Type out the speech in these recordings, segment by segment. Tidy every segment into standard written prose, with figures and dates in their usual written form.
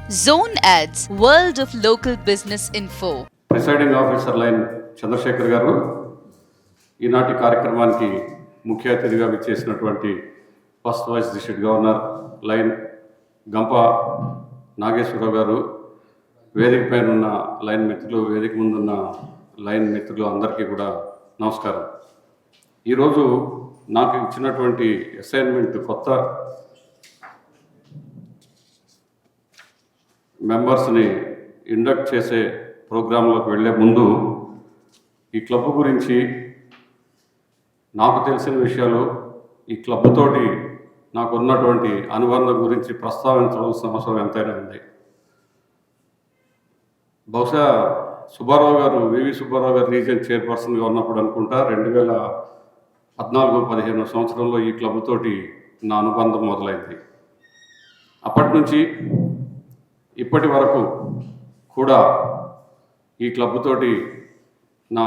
Zone Ads, World of Local Business Info. Presiding officer Lion Chandrasekhar garu ఈనాటి కార్యక్రమానికి ముఖ్య అతిథిగా విచ్చేసినటువంటి first vice district governor Lion Gampa Nageswara Rao గారు, వేదిక పైన ఉన్న లైన్ మిత్రులు, వేదిక ముందున్న లైన్ మిత్రులు అందరికీ కూడా నమస్కారం. ఈరోజు నాకు ఇచ్చినటువంటి అసైన్మెంట్ కొత్త మెంబర్స్ని ఇండక్ట్ చేసే ప్రోగ్రాంలోకి వెళ్ళే ముందు ఈ క్లబ్ గురించి నాకు తెలిసిన విషయాలు, ఈ క్లబ్ తోటి నాకు ఉన్నటువంటి అనుబంధం గురించి ప్రస్తావించవలసిన అవసరం ఎంతైనా ఉంది. బహుశా సుబ్బారావు గారు, వివి సుబ్బారావు గారు రీజియన్ చైర్పర్సన్గా ఉన్నప్పుడు అనుకుంటా 2014-15 సంవత్సరంలో ఈ క్లబ్ తోటి నా అనుబంధం మొదలైంది. అప్పటి నుంచి ఇప్పటి వరకు కూడా ఈ క్లబ్ తోటి నా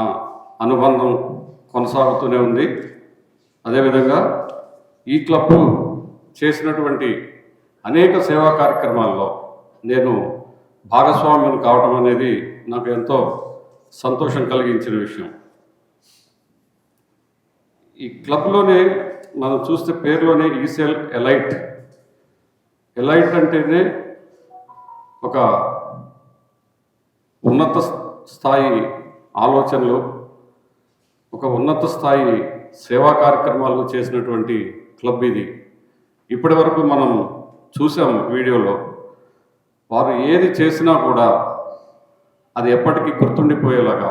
అనుబంధం కొనసాగుతూనే ఉంది. అదేవిధంగా ఈ క్లబ్ చేసినటువంటి అనేక సేవా కార్యక్రమాల్లో నేను భాగస్వామ్యం కావడం అనేది నాకు ఎంతో సంతోషం కలిగించిన విషయం. ఈ క్లబ్లోనే మనం చూస్తే పేరులోనే ఈసెల్ ఎలైట్. ఎలైట్ అంటేనే ఒక ఉన్నత స్థాయి ఆలోచనలు, ఒక ఉన్నత స్థాయి సేవా కార్యక్రమాలు చేసినటువంటి క్లబ్ ఇది. ఇప్పటి వరకు మనం చూసాం వీడియోలో, వారు ఏది చేసినా కూడా అది ఎప్పటికీ గుర్తుండిపోయేలాగా,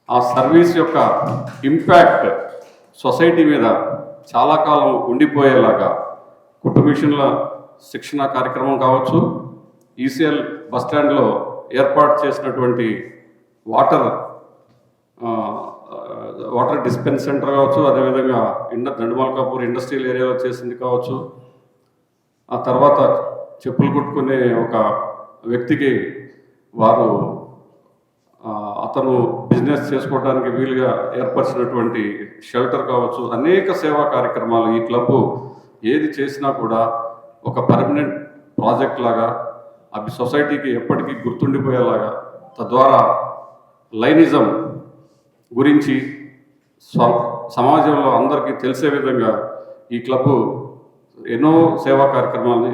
ఆ సర్వీస్ యొక్క ఇంపాక్ట్ సొసైటీ మీద చాలా కాలం ఉండిపోయేలాగా, కుటుంబ మిషన్ల శిక్షణ కార్యక్రమం కావచ్చు, ఈసీఎల్ బస్టాండ్లో ఏర్పాటు చేసినటువంటి వాటర్ డిస్పెన్స్ సెంటర్ కావచ్చు, అదేవిధంగా దండుమల్కాపూర్ ఇండస్ట్రియల్ ఏరియాలో చేసింది కావచ్చు, ఆ తర్వాత చెప్పులు కుట్టుకునే ఒక వ్యక్తికి వారు అతను బిజినెస్ చేసుకోవడానికి వీలుగా ఏర్పరిచినటువంటి షెల్టర్ కావచ్చు, అనేక సేవా కార్యక్రమాలు ఈ క్లబ్ ఏది చేసినా కూడా ఒక పర్మనెంట్ ప్రాజెక్ట్ లాగా అవి సొసైటీకి ఎప్పటికీ గుర్తుండిపోయేలాగా, తద్వారా లైనిజం గురించి సమాజంలో అందరికీ తెలిసే విధంగా ఈ క్లబ్ ఎన్నో సేవా కార్యక్రమాలని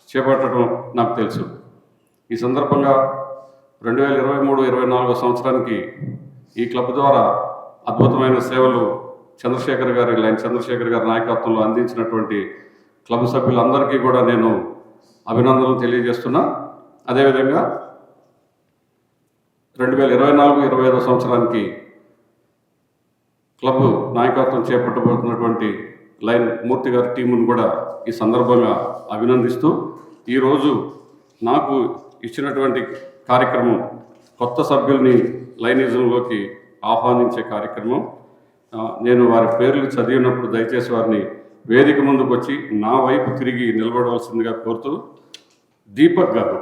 చేపట్టడం నాకు తెలుసు. ఈ సందర్భంగా 2023-24 సంవత్సరానికి ఈ క్లబ్ ద్వారా అద్భుతమైన సేవలు లైన్ చంద్రశేఖర్ గారి నాయకత్వంలో అందించినటువంటి క్లబ్ సభ్యులందరికీ కూడా నేను అభినందనలు తెలియజేస్తున్నా. అదేవిధంగా 2024-25 సంవత్సరానికి క్లబ్ నాయకత్వం చేపట్టబోతున్నటువంటి లైన్ మూర్తి గారి టీమును కూడా ఈ సందర్భంగా అభినందిస్తూ, ఈరోజు నాకు ఇచ్చినటువంటి కార్యక్రమం కొత్త సభ్యుల్ని లైనిజంలోకి ఆహ్వానించే కార్యక్రమం. నేను వారి పేర్లు చదివినప్పుడు దయచేసి వారిని వేదిక ముందుకు వచ్చి నా వైపు తిరిగి నిలబడవలసిందిగా కోరుతూ, దీపక్ గారు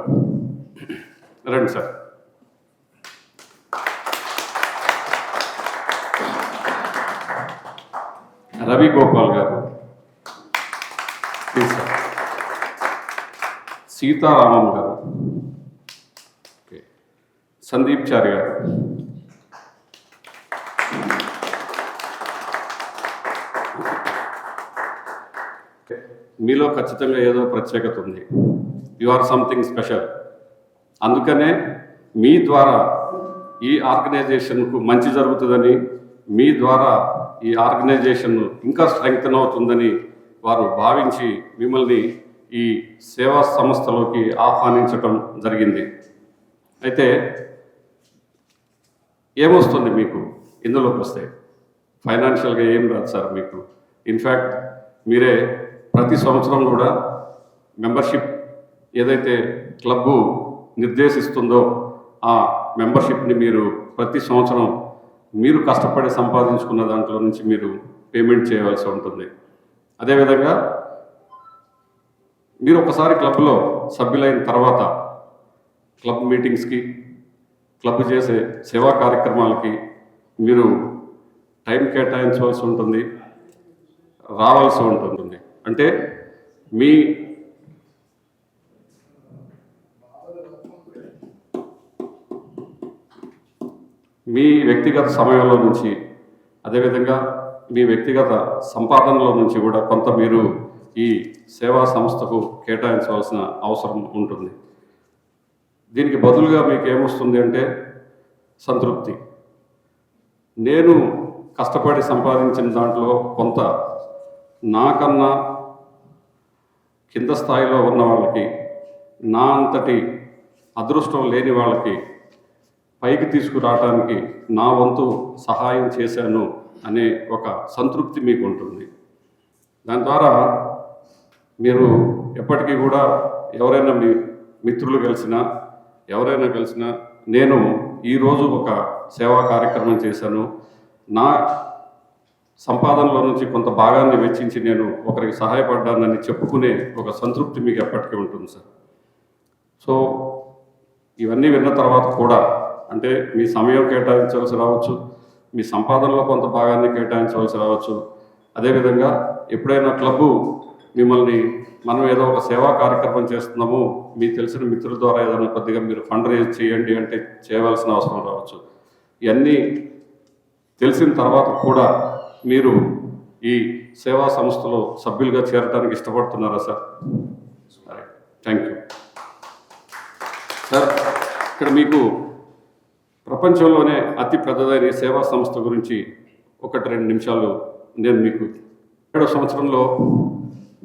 రండి సార్. రవి గోపాల్ గారు, ప్లీజ్ సార్. సీతారామం గారు, సందీప్ చారి గారు, మీలో ఖచ్చితంగా ఏదో ప్రత్యేకత ఉంది. You or something special. అందుకనే మీ ద్వారా ఈ ఆర్గనైజేషన్కు మంచి జరుగుతుందని, మీ ద్వారా ఈ ఆర్గనైజేషన్ ఇంకా స్ట్రెంగ్తన్ అవుతుందని వారు భావించి మిమ్మల్ని ఈ సేవా సంస్థలోకి ఆహ్వానించటం జరిగింది. అయితే ఏమొస్తుంది మీకు ఇందులోకి వస్తే? ఫైనాన్షియల్గా ఏం రాదు సార్ మీకు. ఇన్ఫ్యాక్ట్ మీరే ప్రతి సంవత్సరం కూడా మెంబర్షిప్ ఏదైతే క్లబ్బు నిర్దేశిస్తుందో ఆ మెంబర్షిప్ని మీరు ప్రతి సంవత్సరం మీరు కష్టపడి సంపాదించుకున్న దాంట్లో నుంచి మీరు పేమెంట్ చేయవలసి ఉంటుంది. అదేవిధంగా మీరు ఒకసారి క్లబ్లో సభ్యులైన తర్వాత క్లబ్ మీటింగ్స్కి, క్లబ్ చేసే సేవా కార్యక్రమాలకి మీరు టైం కేటాయించవలసి ఉంటుంది, రావాల్సి ఉంటుంది. అంటే మీ మీ వ్యక్తిగత సమయంలో నుంచి అదేవిధంగా మీ వ్యక్తిగత సంపాదనలో నుంచి కూడా కొంత మీరు ఈ సేవా సంస్థకు కేటాయించవలసిన అవసరం ఉంటుంది. దీనికి బదులుగా మీకు ఏమొస్తుంది అంటే సంతృప్తి. నేను కష్టపడి సంపాదించిన దాంట్లో కొంత నాకన్నా కింద స్థాయిలో ఉన్న వాళ్ళకి, నా అంతటి అదృష్టం లేని వాళ్ళకి పైకి తీసుకురావడానికి నా వంతు సహాయం చేశాను అనే ఒక సంతృప్తి మీకు ఉంటుంది. దాని ద్వారా మీరు ఎప్పటికీ కూడా ఎవరైనా మీ మిత్రులు కలిసినా ఎవరైనా కలిసినా నేను ఈరోజు ఒక సేవా కార్యక్రమం చేశాను, నా సంపాదనలో నుంచి కొంత భాగాన్ని వెచ్చించి నేను ఒకరికి సహాయపడ్డానని చెప్పుకునే ఒక సంతృప్తి మీకు ఎప్పటికీ ఉంటుంది సార్. సో ఇవన్నీ విన్న తర్వాత కూడా అంటే మీ సమయం కేటాయించవలసి రావచ్చు, మీ సంపాదనలో కొంత భాగాన్ని కేటాయించవలసి రావచ్చు. అదేవిధంగా ఎప్పుడైనా క్లబ్బు మిమ్మల్ని మనం ఏదో ఒక సేవా కార్యక్రమం చేస్తున్నాము, మీకు తెలిసిన మిత్రుల ద్వారా ఏదైనా కొద్దిగా మీరు ఫండ్ రేజ్ చేయండి అంటే చేయవలసిన అవసరం రావచ్చు. ఇవన్నీ తెలిసిన తర్వాత కూడా మీరు ఈ సేవా సంస్థలో సభ్యులుగా చేరడానికి ఇష్టపడుతున్నారా సార్? సరే, థ్యాంక్ యూ సార్. ఇక్కడ మీకు ప్రపంచంలోనే అతి పెద్దదైన ఈ సేవా సంస్థ గురించి 1-2 నిమిషాలు నేను మీకు 7వ సంవత్సరంలో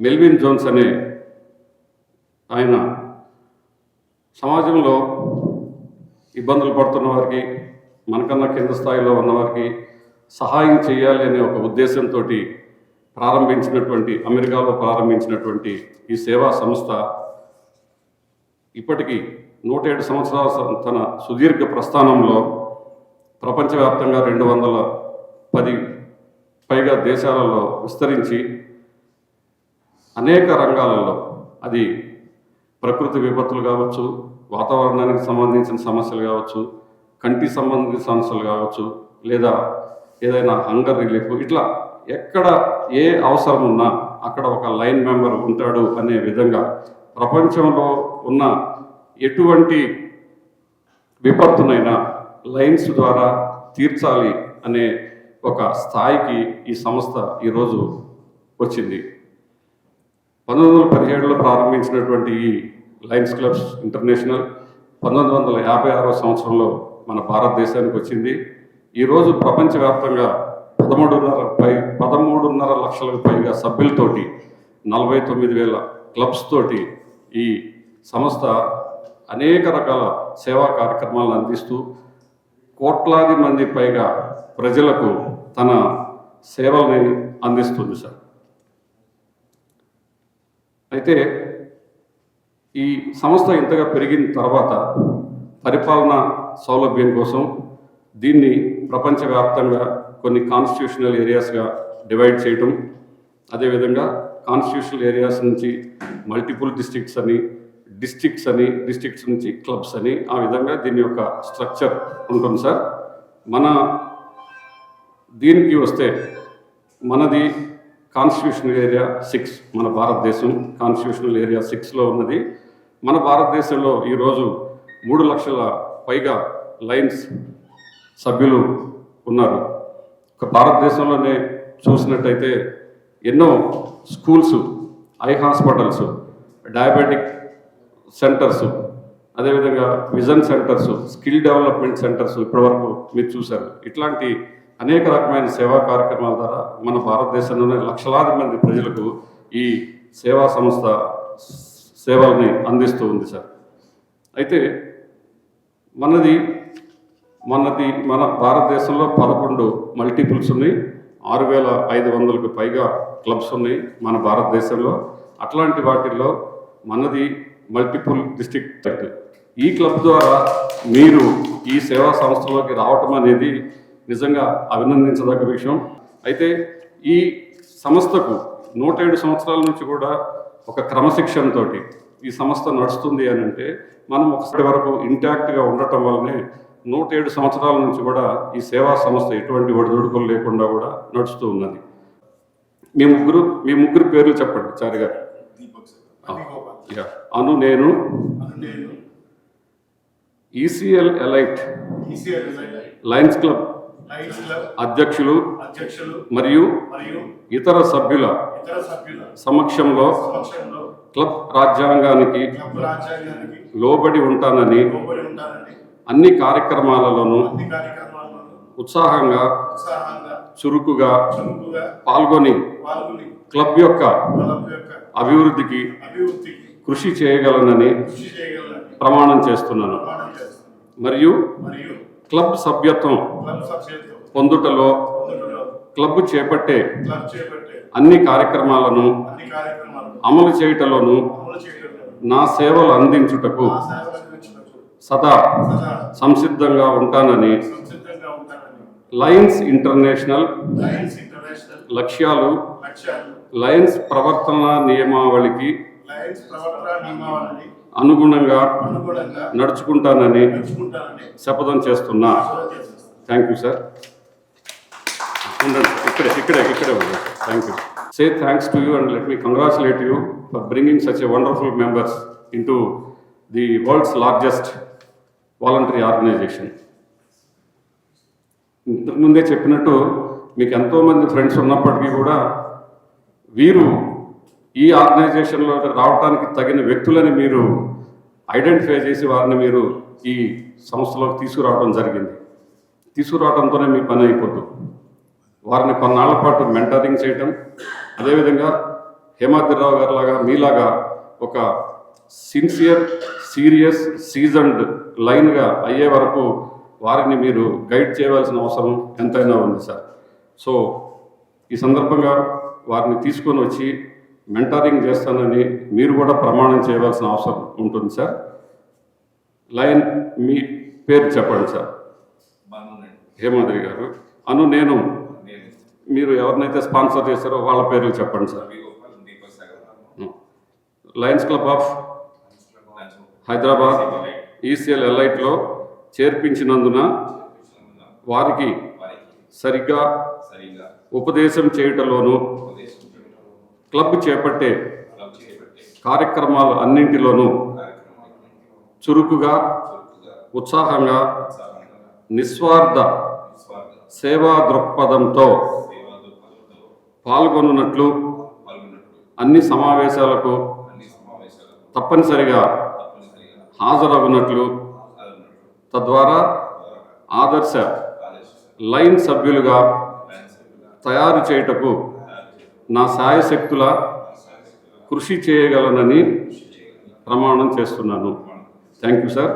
మెల్విన్ జోన్స్ అనే ఆయన సమాజంలో ఇబ్బందులు పడుతున్న వారికి, మనకన్నా కింద స్థాయిలో ఉన్నవారికి సహాయం చేయాలి అనే ఒక ఉద్దేశంతో అమెరికాలో ప్రారంభించినటువంటి ఈ సేవా సంస్థ ఇప్పటికీ 107 సంవత్సరాల తన సుదీర్ఘ ప్రస్థానంలో ప్రపంచవ్యాప్తంగా 210 పైగా దేశాలలో విస్తరించి అనేక రంగాలలో, అది ప్రకృతి విపత్తులు కావచ్చు, వాతావరణానికి సంబంధించిన సమస్యలు కావచ్చు, కంటి సంబంధించిన సమస్యలు కావచ్చు, లేదా ఏదైనా హంగర్ రిలీఫ్, ఇట్లా ఎక్కడ ఏ అవసరం ఉన్నా అక్కడ ఒక లైన్ మెంబర్ ఉంటాడు అనే విధంగా ప్రపంచంలో ఉన్న ఎటువంటి విపత్తునైనా లైన్స్ ద్వారా తీర్చాలి అనే ఒక స్థాయికి ఈ సంస్థ ఈరోజు వచ్చింది. 1917లో ప్రారంభించినటువంటి ఈ లయన్స్ క్లబ్స్ ఇంటర్నేషనల్ 1956వ సంవత్సరంలో మన భారతదేశానికి వచ్చింది. ఈరోజు ప్రపంచవ్యాప్తంగా 13.5 లక్షలకు పైగా సభ్యులతోటి 49,000 క్లబ్స్ తోటి ఈ సంస్థ అనేక రకాల సేవా కార్యక్రమాలను అందిస్తూ కోట్లాది మంది పైగా ప్రజలకు తన సేవల్ని అందిస్తుంది సార్. అయితే ఈ సంస్థ ఇంతగా పెరిగిన తర్వాత పరిపాలనా సౌలభ్యం కోసం దీన్ని ప్రపంచవ్యాప్తంగా కొన్ని కాన్స్టిట్యూషనల్ ఏరియాస్గా డివైడ్ చేయటం, అదేవిధంగా కాన్స్టిట్యూషనల్ ఏరియాస్ నుంచి మల్టిపుల్ డిస్ట్రిక్ట్స్ నుంచి క్లబ్స్ అని, ఆ విధంగా దీని యొక్క స్ట్రక్చర్ ఉంటుంది సార్. దీనికి వస్తే మనది కాన్స్టిట్యూషనల్ ఏరియా 6, మన భారతదేశం కాన్స్టిట్యూషనల్ ఏరియా 6లో ఉన్నది. మన భారతదేశంలో ఈరోజు 3 లక్షల పైగా లయన్స్ సభ్యులు ఉన్నారు. ఒక భారతదేశంలోనే చూసినట్టయితే ఎన్నో schools, eye hospitals, diabetic centres, అదేవిధంగా vision centres, skill development centres ఇప్పటివరకు మీరు చూశారు. ఇట్లాంటి అనేక రకమైన సేవా కార్యక్రమాల ద్వారా మన భారతదేశంలోనే లక్షలాది మంది ప్రజలకు ఈ సేవా సంస్థ సేవల్ని అందిస్తూ ఉంది సార్. అయితే మన భారతదేశంలో 11 మల్టిపుల్స్ ఉన్నాయి, 6,500కు పైగా క్లబ్స్ ఉన్నాయి మన భారతదేశంలో. అట్లాంటి వాటిల్లో మనది మల్టిపుల్ డిస్ట్రిక్ట్. ఈ క్లబ్ ద్వారా మీరు ఈ సేవా సంస్థలోకి రావటం అనేది నిజంగా అభినందించదగ్గ విషయం. అయితే ఈ సంస్థకు 107 సంవత్సరాల నుంచి కూడా ఒక క్రమశిక్షణతో ఈ సంస్థ నడుస్తుంది అని అంటే మనం ఒకసారి వరకు ఇంటాక్ట్గా ఉండటం వల్లనే 107 సంవత్సరాల నుంచి కూడా ఈ సేవా సంస్థ ఎటువంటి ఒడిదుడుకులు లేకుండా కూడా నడుస్తూ ఉన్నది. మీ ముగ్గురు పేర్లు చెప్పండి చారి గారు. అను, నేను, ECL elite ECL Lions club Lions club అధ్యక్షులు అధ్యక్షులు మరియు మరియు ఇతర సభ్యుల ఇతర సభ్యుల సమక్షంలో సమక్షంలో క్లబ్ రాజ్యాంగానికి క్లబ్ రాజ్యాంగానికి లోబడి ఉంటానని లోబడి ఉంటానని అన్ని కార్యక్రమాలలోనూ అన్ని కార్యక్రమాలను ఉత్సాహంగా ఉత్సాహంగా చురుకుగా చురుకుగా పాల్గొని పాల్గొని క్లబ్ యొక్క క్లబ్ యొక్క అభివృద్ధికి అభివృద్ధికి కృషి చేయగలనని కృషి చేయగలరని ప్రమాణం చేస్తున్నాను. ప్రమాణం చేస్తున్నాను. మరియు మరియు క్లబ్ సభ్యత్వం క్లబ్ సభ్యత్వం పొందుటలో పొందుటలో క్లబ్ చేపట్టే క్లబ్ చేపట్టే అన్ని కార్యక్రమాలను అన్ని కార్యక్రమాలను అమలు చేయటలోను అమలు చేయడంలో నా సేవలు అందించుటకు ఆ సేవలు అందించుటకు సదా సదా సంసిద్ధంగా ఉంటానని సంసిద్ధంగా ఉంటానని లయన్స్ ఇంటర్నేషనల్ లయన్స్ ఇంటర్నేషనల్ లక్ష్యాలు లక్ష్యాలు లయన్స్ ప్రవర్తన నియమావళికి లయన్స్ ప్రవర్తన నియమావళిని అనుగుణంగా అనుగుణంగా నడుచుకుంటానని నడుచుకుంటానని శపథం చేస్తున్నా. శపథం చేస్తున్నాను. Thank you sir. ఇక్కడే thank you. Say thanks to you and let me congratulate you for bringing such a wonderful members into the world's largest voluntary organization. ఇంతకుముందే చెప్పినట్టు మీకు ఎంతోమంది ఫ్రెండ్స్ ఉన్నప్పటికీ కూడా వీరు ఈ ఆర్గనైజేషన్లో రావడానికి తగిన వ్యక్తులని మీరు ఐడెంటిఫై చేసి వారిని మీరు ఈ సంస్థలోకి తీసుకురావడం జరిగింది. తీసుకురావడంతోనే మీ పని అయిపోద్దు. వారిని కొన్నాళ్ల పాటు మెంటరింగ్ చేయటం, అదేవిధంగా హేమాద్రిరావు గారి లాగా మీలాగా ఒక సిన్సియర్ సీరియస్ సీజన్డ్ లైన్గా అయ్యే వరకు వారిని మీరు గైడ్ చేయవలసిన అవసరం ఎంతైనా ఉంది సార్. సో ఈ సందర్భంగా వారిని తీసుకొని వచ్చి మెంటరింగ్ చేస్తానని మీరు కూడా ప్రమాణం చేయవలసిన అవసరం ఉంటుంది సార్. లైన్ మీ పేరు చెప్పండి సార్. హేమాద్రి గారు నేను మీరు ఎవరినైతే స్పాన్సర్ చేశారో వాళ్ళ పేర్లు చెప్పండి sir. Lions club of Hyderabad ECL ఎలైట్లో చేర్పించినందున వారికి సరిగ్గా ఉపదేశం చేయటంలోనూ క్లబ్ చేపట్టే కార్యక్రమాలు అన్నింటిలోనూ చురుకుగా ఉత్సాహంగా నిస్వార్థ సేవా దృక్పథంతో పాల్గొనున్నట్లు అన్ని సమావేశాలకు తప్పనిసరిగా హాజరవునట్లు తద్వారా ఆదర్శ లైన్ సభ్యులుగా తయారు చేయుటకు నా శాయశక్తుల కృషి చేయగలనని ప్రమాణం చేస్తున్నాను. Thank you sir.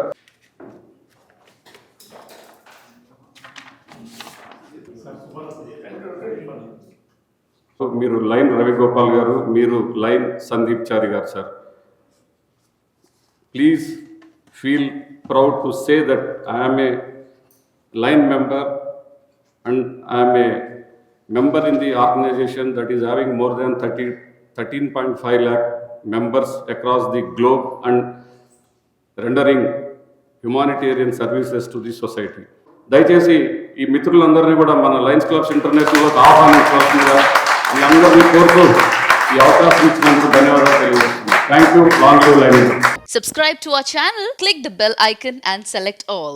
మీరు లైన్ రవిగోపాల్ గారు, మీరు లైన్ సందీప్ చారి గారు sir. Please feel proud to say that I am a line member and I am a member in the organization that is having more than 13.5 lakh members across the globe and rendering humanitarian services to the society. దయచేసి ఈ మిత్రులందరినీ కూడా మన Lions clubs ఇంటర్నేషనల్లోకి ఆహ్వానించవలసిందిగా మీ అందరినీ కోరుతూ ఈ అవకాశం ఇచ్చినందుకు ధన్యవాదాలు తెలియజేస్తున్నాను. Thank you. Long live line. Subscribe to our channel, click the bell icon and select all.